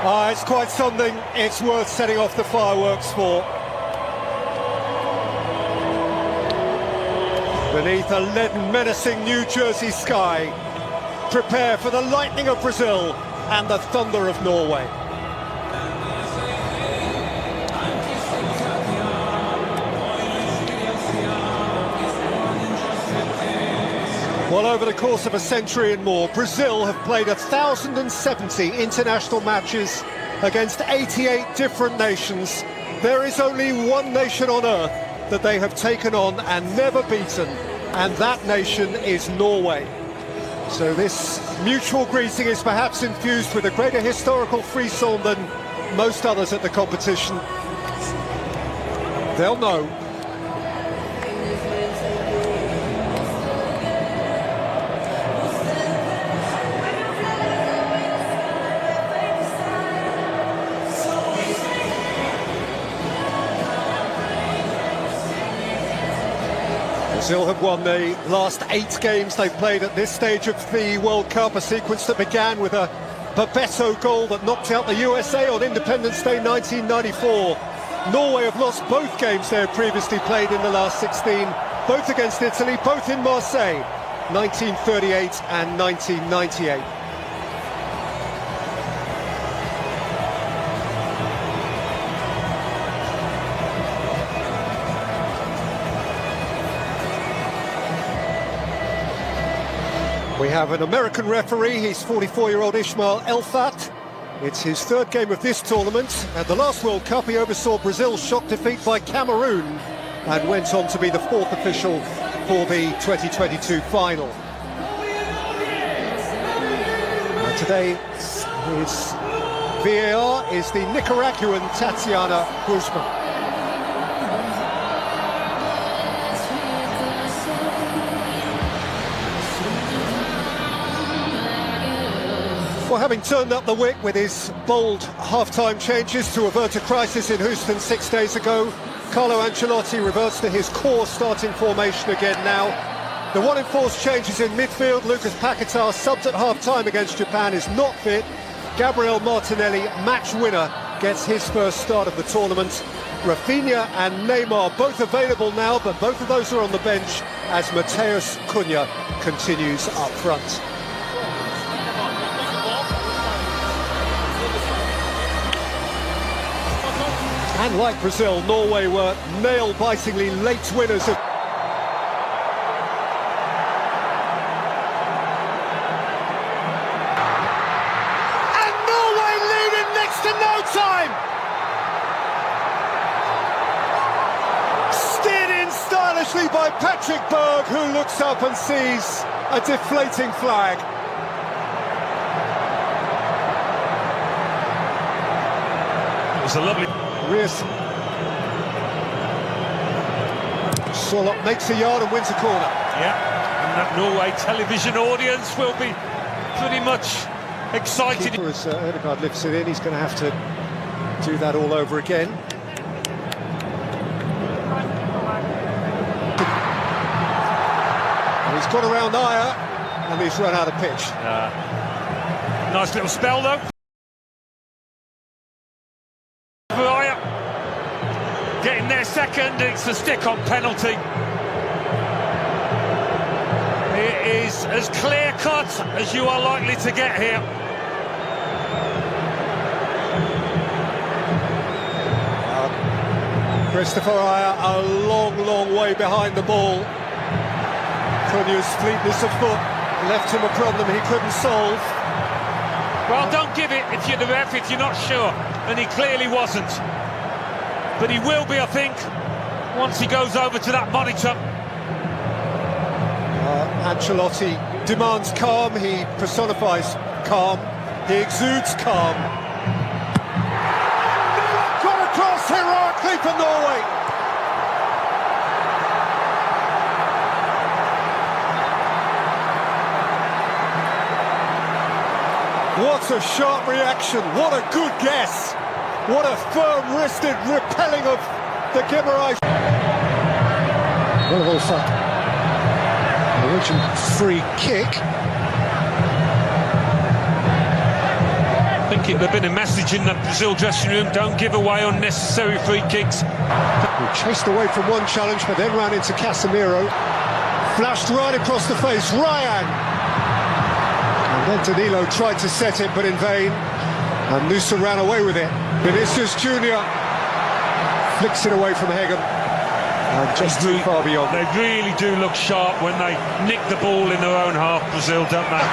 It's quite something. It's worth setting off the fireworks for. Beneath a leaden, menacing New Jersey sky, prepare for the lightning of Brazil and the thunder of Norway. Well, over the course of a century and more, Brazil have played 1,070 international matches against 88 different nations. There is only one nation on earth that they have taken on and never beaten, and that nation is Norway. So this mutual greeting is perhaps infused with a greater historical frisson than most others at the competition. They'll know. Brazil have won the last 8 games they've played at this stage of the World Cup, a sequence that began with a Bebeto goal that knocked out the USA on Independence Day 1994. Norway have lost both games they had previously played in the last 16, both against Italy, both in Marseille, 1938 and 1998. We have an American referee, he's 44-year-old Ismail Elfat. It's his 3rd game of this tournament. At the last World Cup, he oversaw Brazil's shock defeat by Cameroon and went on to be the 4th official for the 2022 final. And today, his VAR is the Nicaraguan Tatiana Guzman. Well, having turned up the wick with his bold half-time changes to avert a crisis in Houston 6 days ago, Carlo Ancelotti reverts to his core starting formation again now. The one enforced changes in midfield. Lucas Paquetá, subbed at half-time against Japan, is not fit. Gabriel Martinelli, match winner, gets his first start of the tournament. Rafinha and Neymar both available now, but both of those are on the bench as Matheus Cunha continues up front. And like Brazil, Norway were nail-bitingly late winners of... And Norway lead in next to no time! Steered in stylishly by Patrick Berg, who looks up and sees a deflating flag. It was a lovely... Solot makes a yard and wins a corner. Yeah, and that Norway television audience will be pretty much excited. Keeper, as Ødegaard lifts it in, he's going to have to do that all over again. And he's got around Ayer, and he's run out of pitch. Nice little spell though. Getting their second, it's a stick-on penalty. It is as clear-cut as you are likely to get here. Christopher Ayer a long way behind the ball. Cunha's fleetness of foot left him a problem he couldn't solve. Well, don't give it if you're the ref, if you're not sure, and he clearly wasn't. But he will be, I think, once he goes over to that monitor. Ancelotti demands calm, he personifies calm, he exudes calm. Got across heroically for Norway. What a sharp reaction, what a good guess. What a firm-wristed repelling of the Guimarães. Norwegian free kick. think there'd been a message in the Brazil dressing room: don't give away unnecessary free kicks. He chased away from one challenge, but then ran into Casemiro. Flashed right across the face, Ryan! And then Danilo tried to set it, but in vain. And Nusa ran away with it. Vinicius Junior flicks it away from Hegem. And just too far beyond. They really do look sharp when they nick the ball in their own half, Brazil, don't they?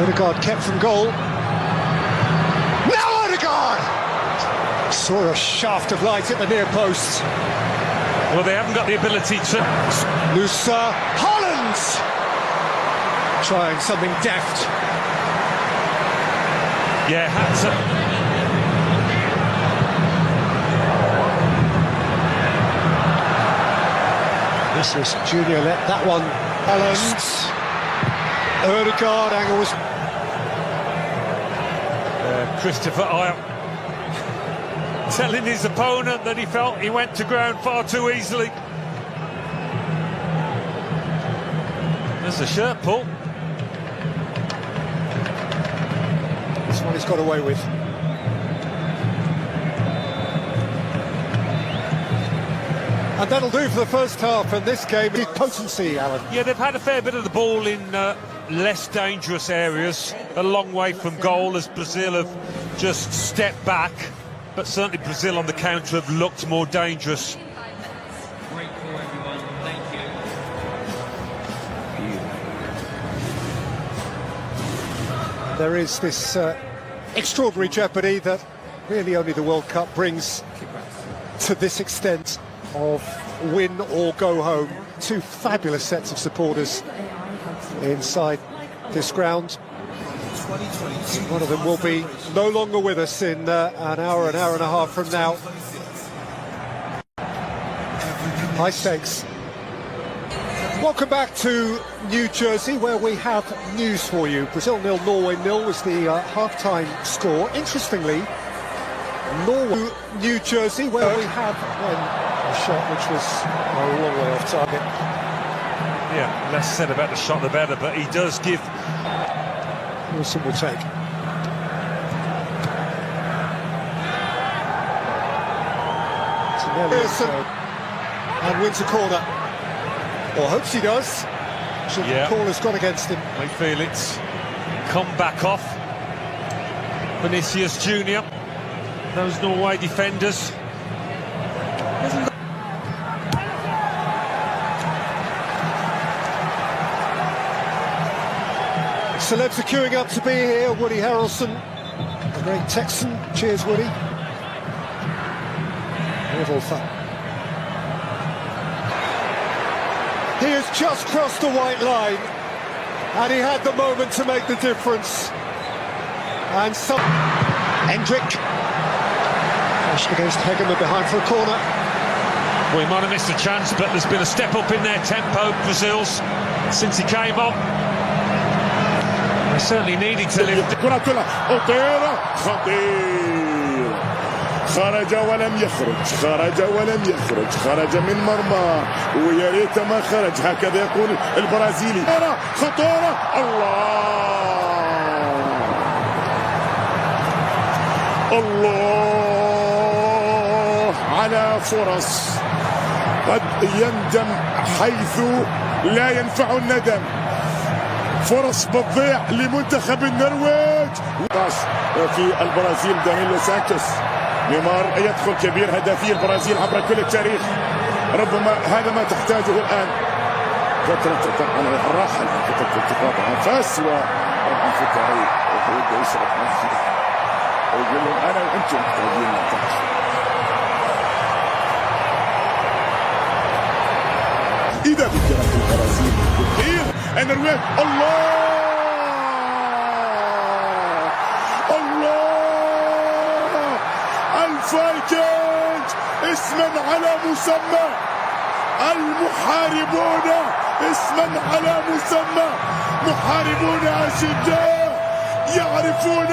Odegaard kept from goal. Now Odegaard! Saw a shaft of light at the near post. Well, they haven't got the ability to... Nusa, Holland! Trying something deft. Yeah, had to... Vinicius Junior let that one balance. Odegaard angle was... Christopher Ayer telling his opponent that he felt he went to ground far too easily. There's the shirt pull. This one he's got away with. And that'll do for the first half, and this game is potency, Alan. Yeah, they've had a fair bit of the ball in less dangerous areas, a long way from goal, as Brazil have just stepped back. But certainly Brazil on the counter have looked more dangerous. Great call, everyone. Thank you. There is this extraordinary jeopardy that really only the World Cup brings to this extent of win or go home. Two fabulous sets of supporters inside this ground. One of them will be no longer with us in an hour and a half from now. High stakes. Welcome back to New Jersey, where we have news for you. Brazil 0, Norway 0 was the half-time score. Interestingly, Norway, New Jersey, where we have a shot which was a long way off target. Yeah, less said about the shot the better, but he does give... Wilson will take. Wilson and wins a corner, or hopes he does. The call has gone against him. I feel it's come back off. Vinicius Junior, those Norway defenders. Celebs are queuing up to be here. Woody Harrelson, the great Texan. Cheers, Woody. All fun. He has just crossed the white line, and he had the moment to make the difference. And some... Hendrick. Pushed against Hegeman behind for a corner. We might have missed a chance, but there's been a step up in their tempo, Brazil's, since he came on. They certainly needed to live. خرج ولم يخرج، خرج ولم يخرج، خرج من مرمى، ويا ريت ما خرج، هكذا يقول البرازيلي. خطورة، الله على فرص قد يندم حيث لا ينفع الندم. فرص بتضيع لمنتخب النرويج. في البرازيل دانيلو سانتوس. نيمار يدخل كبير هدافي البرازيل عبر كل التاريخ. ربما هذا ما تحتاجه الآن. فترة طبعا الراحل فترة التقاطع أنفاس وطبعا في التاريخ وحود يشرب نفسه ويقول لهم أنا وأنتم محتاجين نعتقد. إذا ذكرت البرازيل بالخير النرويج الله الفايكنج اسما على مسمى المحاربون اسما على مسمى محاربون أشداء يعرفون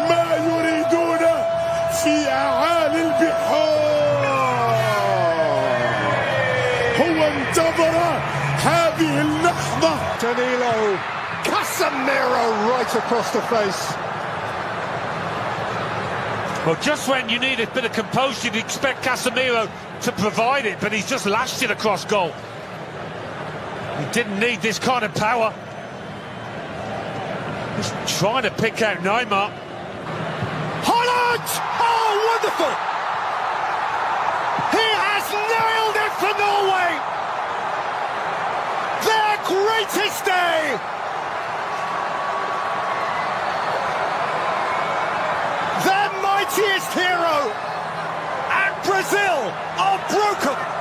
ما يريدون في أعالي البحار. هو انتظر هذه اللحظة. Danilo, Casemiro right across the face. Well, just when you need a bit of composure, you'd expect Casemiro to provide it, but he's just lashed it across goal. He didn't need this kind of power. He's trying to pick out Neymar. Holland! Oh, wonderful! He has nailed it for Norway! Their greatest day! Their mightiest hero! And Brazil are broken!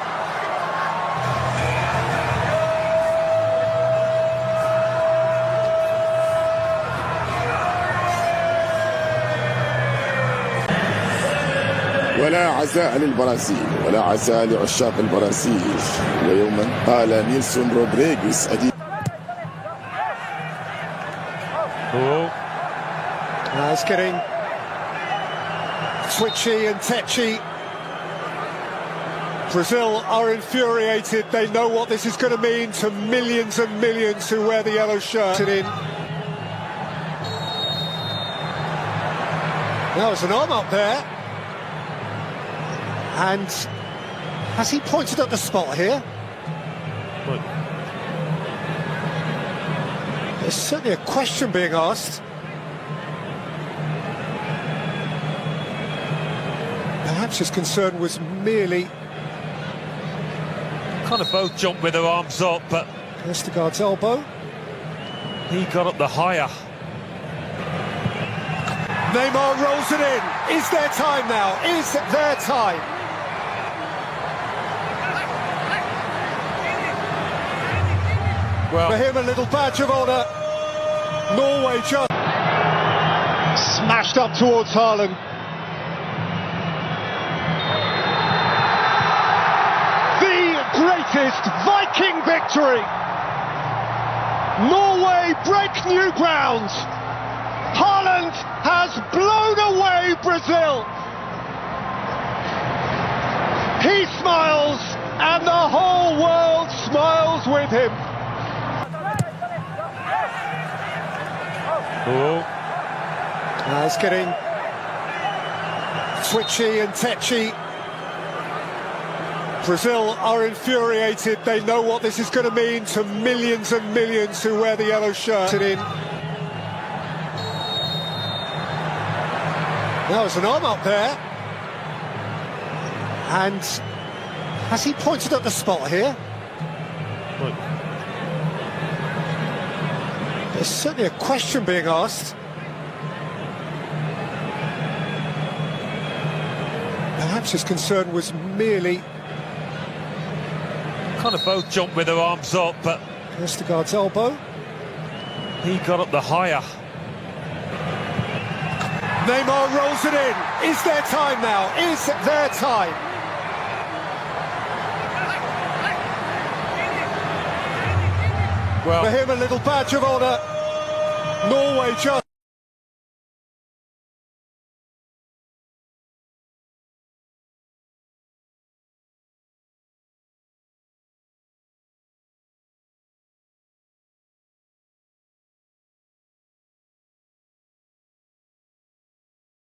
ولا عزاء للبرازيل ولا عزاء لعشاق البرازيل. ويوما قال نيلسون رودريغيز It's getting twitchy and tetchy. Brazil are infuriated. They know what this is going to mean to millions and millions who wear the yellow shirt. Now there's an arm up there. And has he pointed at the spot here? Look. There's certainly a question being asked. Perhaps his concern was merely... Kind of both jumped with their arms up, but Vestergaard's elbow. he got up the higher. Neymar rolls it in. Is there time now? Is there time? Well, For him, a little badge of honour. Norway just smashed up towards Haaland. The greatest Viking victory. Norway break new ground. Haaland has blown away Brazil. He smiles, and the whole world smiles with him. It's getting twitchy and tetchy. Brazil are infuriated. They know what this is going to mean to millions and millions who wear the yellow shirt. Now there's an arm up there. And has he pointed at the spot here? look. There's certainly a question being asked. Perhaps his concern was merely... Kind of both jumped with their arms up, but Vestergaard's elbow. he got up the higher. Neymar rolls it in. Is there time now? Is there time? Well, For him, a little badge of honour. Norway just